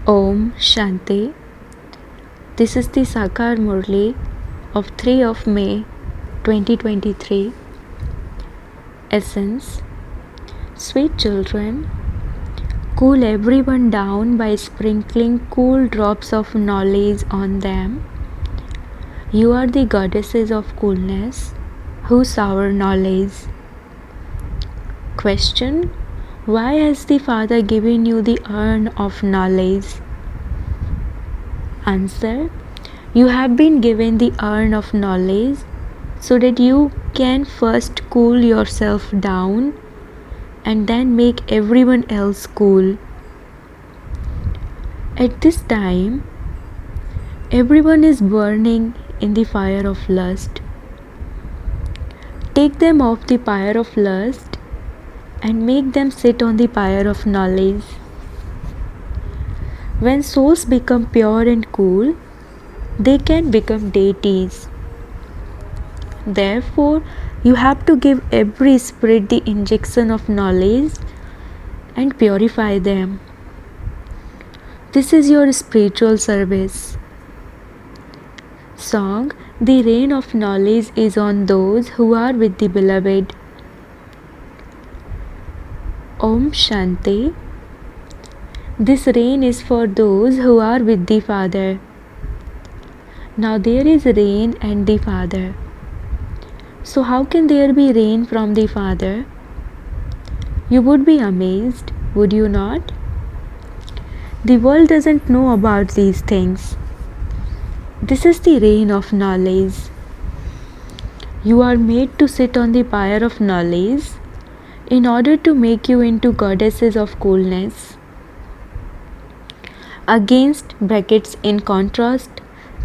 Om Shanti. This is the Sakar Murli of 3 of May 2023. Essence. Sweet children, cool everyone down by sprinkling cool drops of knowledge on them. You are the goddesses of coolness who sour knowledge. Question. Why has the Father given you the urn of knowledge? Answer. You have been given the urn of knowledge so that you can first cool yourself down and then make everyone else cool. At this time, everyone is burning in the fire of lust. Take them off the fire of lust and make them sit on the pyre of knowledge. When souls become pure and cool, they can become deities. Therefore, you have to give every spirit the injection of knowledge and purify them. This is your spiritual service. Song. The rain of knowledge is on those who are with the Beloved. Om Shanti. This rain is for those who are with the Father. Now there is rain and the Father. So how can there be rain from the Father? You would be amazed, would you not? The world doesn't know about these things. This is the rain of knowledge. You are made to sit on the pyre of knowledge in order to make you into goddesses of coolness. Against brackets in contrast,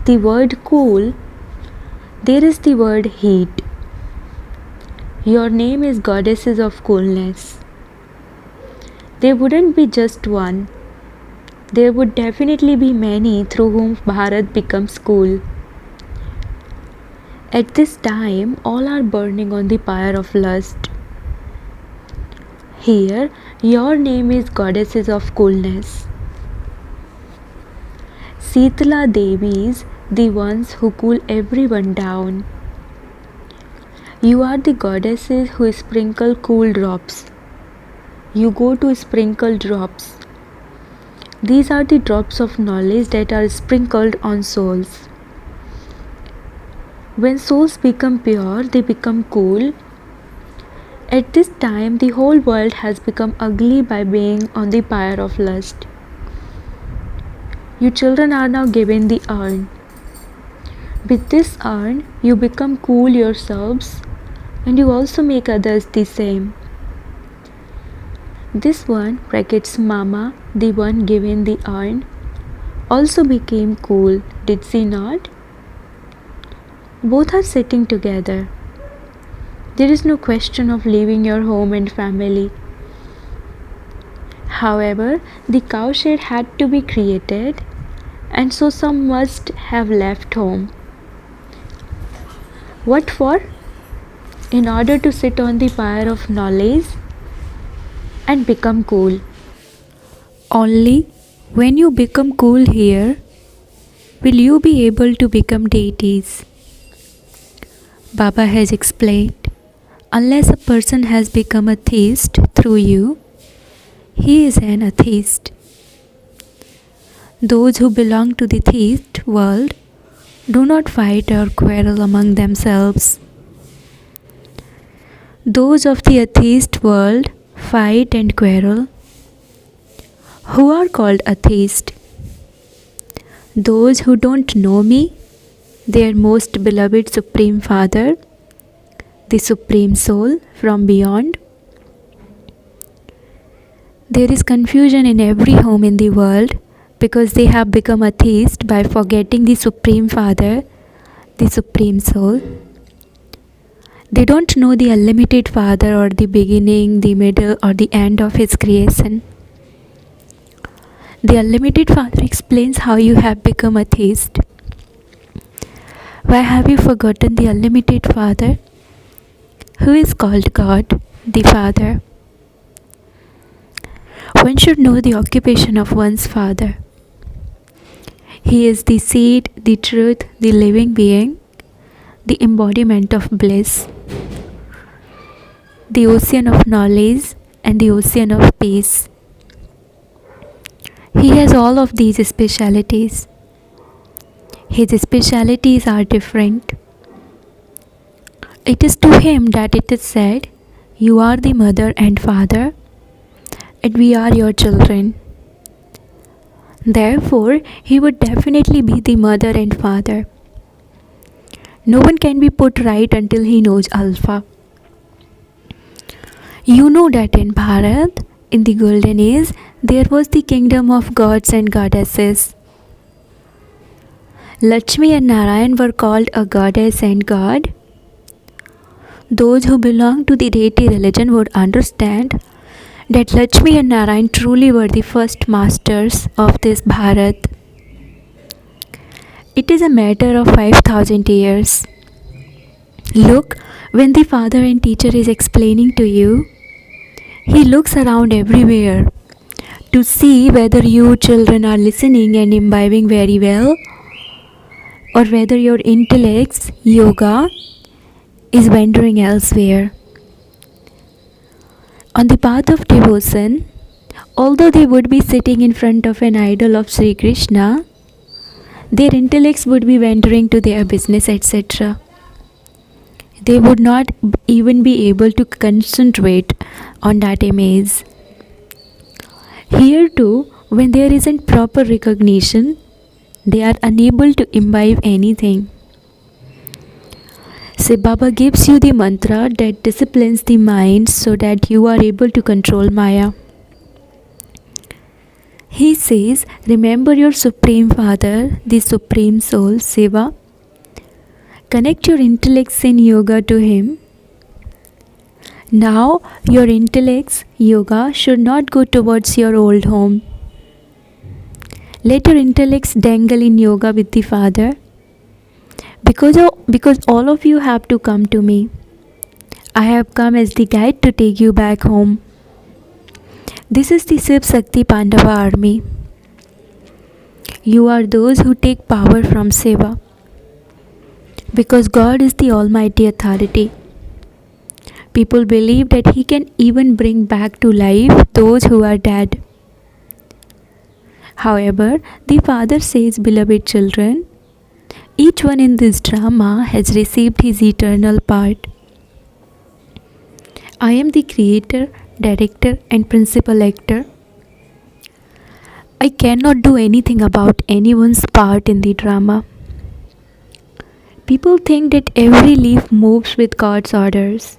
the word cool, there is the word heat. Your name is goddesses of coolness. There wouldn't be just one. There would definitely be many through whom Bharat becomes cool. At this time, all are burning on the pyre of lust. Here, your name is goddesses of coolness. Sitala Devis, the ones who cool everyone down. You are the goddesses who sprinkle cool drops. You go to sprinkle drops. These are the drops of knowledge that are sprinkled on souls. When souls become pure, they become cool. At this time, the whole world has become ugly by being on the pyre of lust. You children are now given the urn. With this urn, you become cool yourselves and you also make others the same. This one, brackets Mama, the one given the urn, also became cool, did she not? Both are sitting together. There is no question of leaving your home and family. However, the cowshed had to be created, and so some must have left home. What for? In order to sit on the pyre of knowledge and become cool. Only when you become cool here will you be able to become deities. Baba has explained, unless a person has become a theist through you, he is an atheist. Those who belong to the theist world do not fight or quarrel among themselves. Those of the atheist world fight and quarrel. Who are called atheist? Those who don't know me, their most beloved Supreme Father, the Supreme Soul from beyond. There is confusion in every home in the world because they have become atheist by forgetting the Supreme Father, the Supreme Soul. They don't know the unlimited Father or the beginning, the middle or the end of His creation. The unlimited Father explains how you have become atheist. Why have you forgotten the unlimited Father, who is called God, the Father? One should know the occupation of one's father. He is the seed, the truth, the living being, the embodiment of bliss, the ocean of knowledge, and the ocean of peace. He has all of these specialities. His specialities are different. It is to him that it is said, "You are the mother and father, and we are your children." Therefore, he would definitely be the mother and father. No one can be put right until he knows Alpha. You know that in Bharat, in the golden age, there was the kingdom of gods and goddesses. Lakshmi and Narayan were called a goddess and god. Those who belong to the deity religion would understand that Lakshmi and Narayan truly were the first masters of this Bharat. It is a matter of 5,000 years. Look, when the father and teacher is explaining to you, he looks around everywhere to see whether you children are listening and imbibing very well, or whether your intellect's yoga is wandering elsewhere. On the path of devotion, although they would be sitting in front of an idol of Sri Krishna, their intellects would be wandering to their business, etc. They would not even be able to concentrate on that image. Here too, when there isn't proper recognition, they are unable to imbibe anything. Shiv Baba gives you the mantra that disciplines the mind so that you are able to control Maya. He says, remember your Supreme Father, the Supreme Soul, Shiva. Connect your intellects in yoga to Him. Now, your intellect's yoga should not go towards your old home. Let your intellects dangle in yoga with the Father. Because all of you have to come to me. I have come as the guide to take you back home. This is the Shiv Shakti Pandava army. You are those who take power from Shiva. Because God is the Almighty Authority. People believe that He can even bring back to life those who are dead. However, the Father says, beloved children, each one in this drama has received his eternal part. I am the creator, director, and principal actor. I cannot do anything about anyone's part in the drama. People think that every leaf moves with God's orders.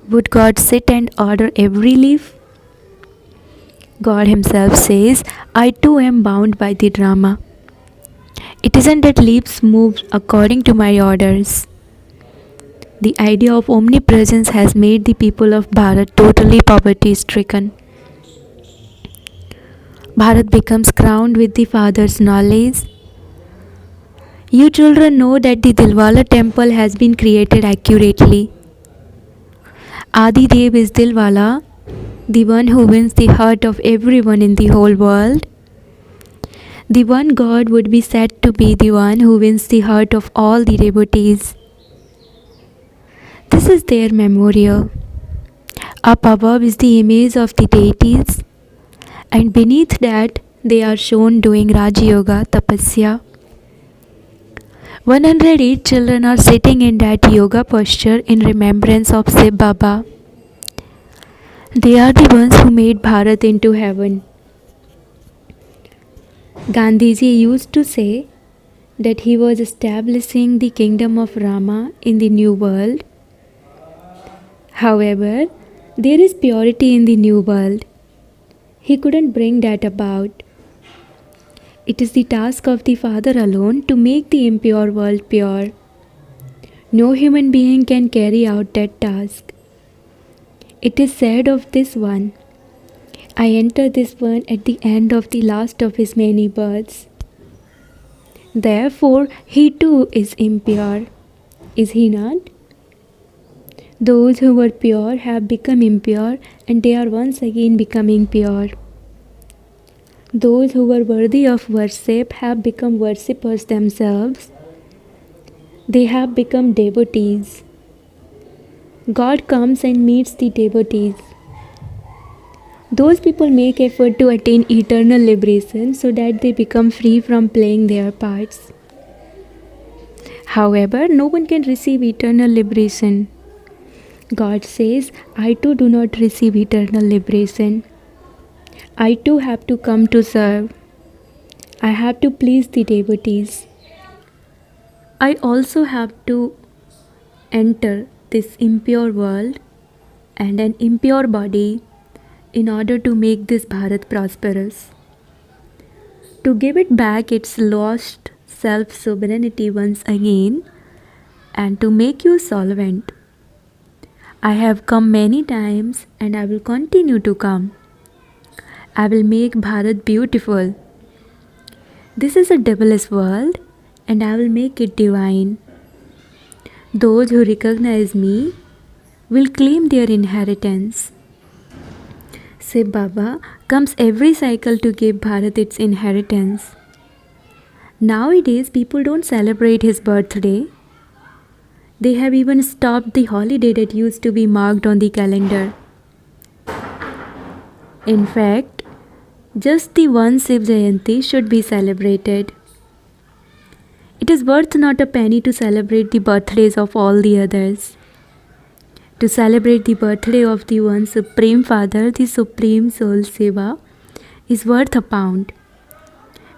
Would God sit and order every leaf? God Himself says, I too am bound by the drama. It isn't that leaves move according to my orders. The idea of omnipresence has made the people of Bharat totally poverty-stricken. Bharat becomes crowned with the Father's knowledge. You children know that the Dilwala temple has been created accurately. Adi Dev is Dilwala, the one who wins the heart of everyone in the whole world. The one God would be said to be the one who wins the heart of all the devotees. This is their memorial. Up above is the image of the deities, and beneath that they are shown doing Raj Yoga Tapasya. 108 children are sitting in that yoga posture in remembrance of Shiv Baba. They are the ones who made Bharat into heaven. Gandhiji used to say that he was establishing the kingdom of Rama in the new world. However, there is purity in the new world. He couldn't bring that about. It is the task of the Father alone to make the impure world pure. No human being can carry out that task. It is said of this one, I enter this one at the end of the last of his many births. Therefore, he too is impure. Is he not? Those who were pure have become impure, and they are once again becoming pure. Those who were worthy of worship have become worshippers themselves. They have become devotees. God comes and meets the devotees. Those people make effort to attain eternal liberation so that they become free from playing their parts. However, no one can receive eternal liberation. God says, I too do not receive eternal liberation. I too have to come to serve. I have to please the devotees. I also have to enter this impure world and an impure body in order to make this Bharat prosperous. To give it back its lost self-sovereignty once again and to make you solvent. I have come many times and I will continue to come. I will make Bharat beautiful. This is a devilish world and I will make it divine. Those who recognize me will claim their inheritance. Shiv Baba comes every cycle to give Bharat its inheritance. Nowadays, people don't celebrate his birthday. They have even stopped the holiday that used to be marked on the calendar. In fact, just the one Shiv Jayanti should be celebrated. It is worth not a penny to celebrate the birthdays of all the others. To celebrate the birthday of the one Supreme Father, the Supreme Soul Shiva, is worth a pound.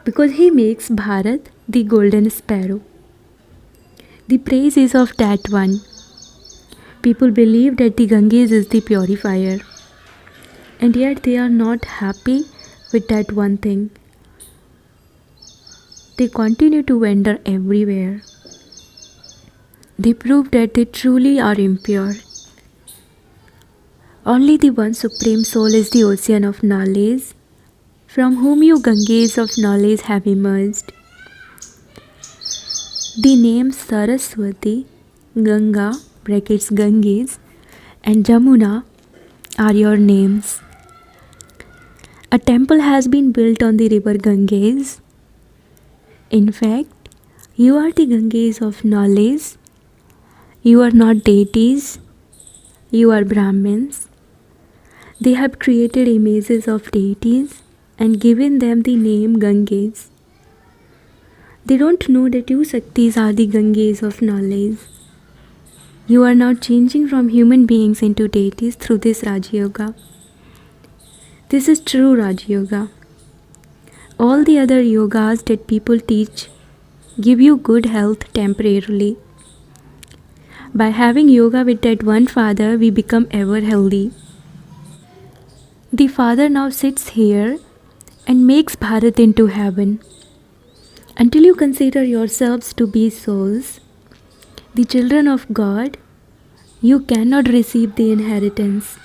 Because he makes Bharat the golden sparrow. The praise is of that one. People believe that the Ganges is the purifier. And yet they are not happy with that one thing. They continue to wander everywhere. They prove that they truly are impure. Only the one Supreme Soul is the ocean of knowledge, from whom you Ganges of knowledge have emerged. The names Saraswati, Ganga (Ganges) and Jamuna are your names. A temple has been built on the river Ganges. In fact, you are the Ganges of knowledge. You are not deities. You are Brahmins. They have created images of deities and given them the name Ganges. They don't know that you Shaktis are the Ganges of knowledge. You are now changing from human beings into deities through this Raj Yoga. This is true Raj Yoga. All the other yogas that people teach give you good health temporarily. By having yoga with that one Father, we become ever healthy. The Father now sits here and makes Bharat into heaven. Until you consider yourselves to be souls, the children of God, you cannot receive the inheritance.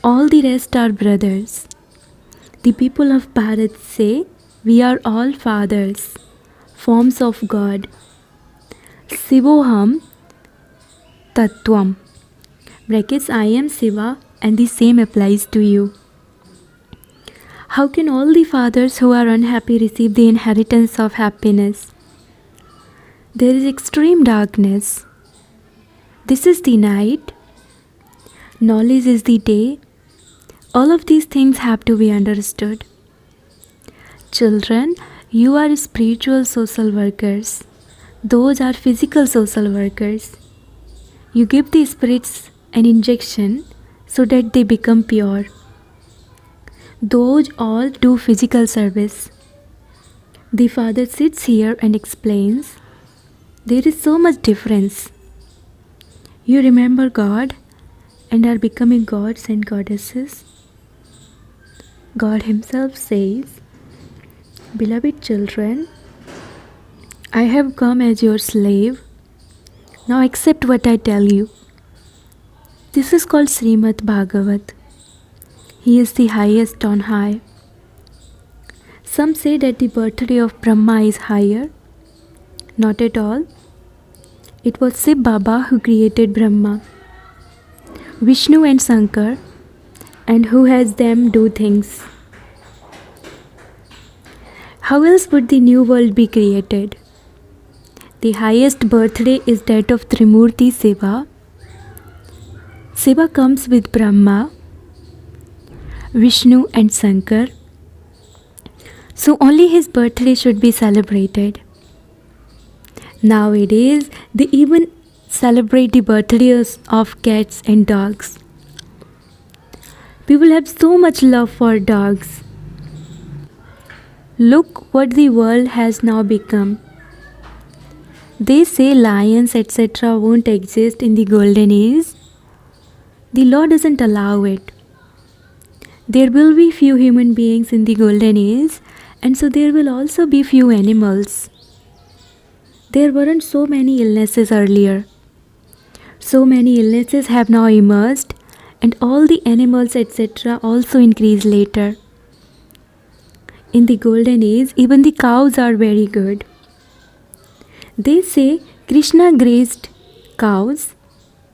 All the rest are brothers. The people of Bharat say, we are all fathers, forms of God. Shivoham Tattvam. Brackets, I am Shiva and the same applies to you. How can all the fathers who are unhappy receive the inheritance of happiness? There is extreme darkness. This is the night. Knowledge is the day. All of these things have to be understood. Children, you are spiritual social workers. Those are physical social workers. You give the spirits an injection so that they become pure. Those all do physical service. The Father sits here and explains, there is so much difference. You remember God and are becoming gods and goddesses. God Himself says, beloved children, I have come as your slave. Now accept what I tell you. This is called Srimad Bhagavat. He is the highest on high. Some say that the birthday of Brahma is higher. Not at all. It was Shiv Baba who created Brahma, Vishnu and Shankar, and who has them do things. How else would the new world be created? The highest birthday is that of Trimurti Shiva. Shiva comes with Brahma, Vishnu and Shankar. So only his birthday should be celebrated. Nowadays, they even celebrate the birthdays of cats and dogs. People have so much love for dogs. Look what the world has now become. They say lions etc. won't exist in the golden age. The law doesn't allow it. There will be few human beings in the golden age, and so there will also be few animals. There weren't so many illnesses earlier. So many illnesses have now emerged, and all the animals etc. also increase later. In the golden age, even the cows are very good. They say Krishna grazed cows.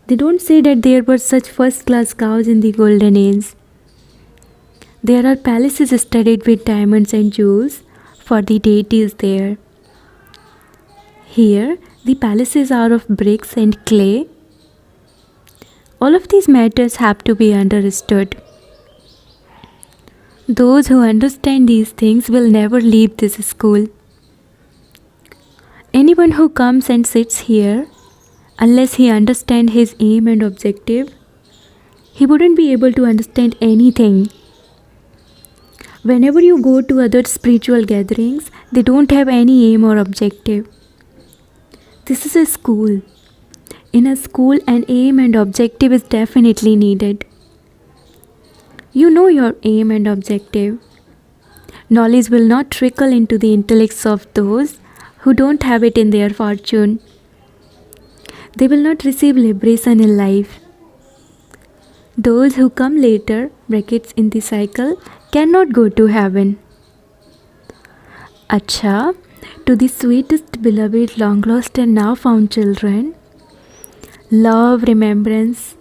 They don't say that there were such first-class cows in the golden age. There are palaces studded with diamonds and jewels for the deities there. Here, the palaces are of bricks and clay. All of these matters have to be understood. Those who understand these things will never leave this school. Anyone who comes and sits here, unless he understands his aim and objective, he wouldn't be able to understand anything. Whenever you go to other spiritual gatherings, they don't have any aim or objective. This is a school. In a school, an aim and objective is definitely needed. You know your aim and objective. Knowledge will not trickle into the intellects of those who don't have it in their fortune. They will not receive liberation in life. Those who come later, brackets in the cycle, cannot go to heaven. Acha, to the sweetest beloved, long lost and now found children, love, remembrance,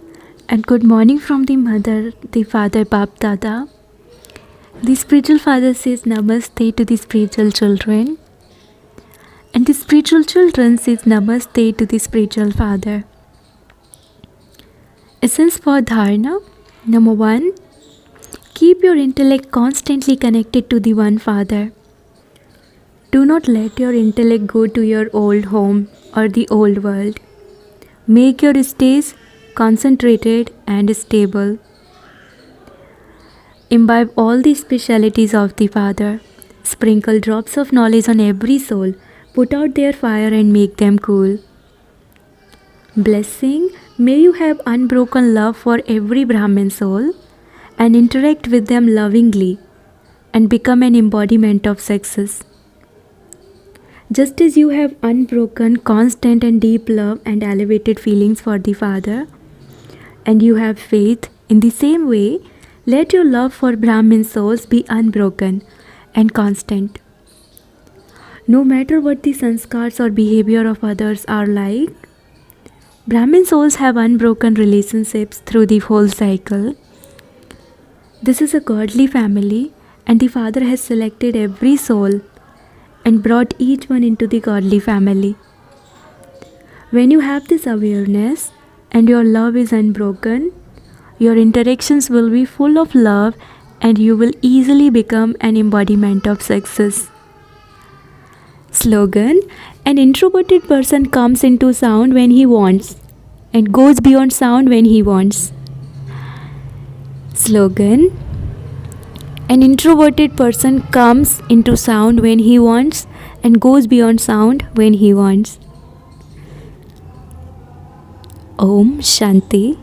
and good morning from the mother, the father, Bap Dada. The spiritual father says Namaste to the spiritual children, and the spiritual children says Namaste to the spiritual father. Essence for Dharana. Number 1. Keep your intellect constantly connected to the one Father. Do not let your intellect go to your old home or the old world. Make your stays concentrated and stable. Imbibe all the specialities of the Father. Sprinkle drops of knowledge on every soul. Put out their fire and make them cool. Blessing, may you have unbroken love for every Brahmin soul and interact with them lovingly and become an embodiment of success. Just as you have unbroken, constant and deep love and elevated feelings for the Father, and you have faith, in the same way, let your love for Brahmin souls be unbroken and constant. No matter what the sanskars or behavior of others are like, Brahmin souls have unbroken relationships through the whole cycle. This is a godly family, and the Father has selected every soul and brought each one into the godly family. When you have this awareness and your love is unbroken, your interactions will be full of love and you will easily become an embodiment of success. Slogan: an introverted person comes into sound when he wants and goes beyond sound when he wants. Slogan: an introverted person comes into sound when he wants and goes beyond sound when he wants. Om Shanti.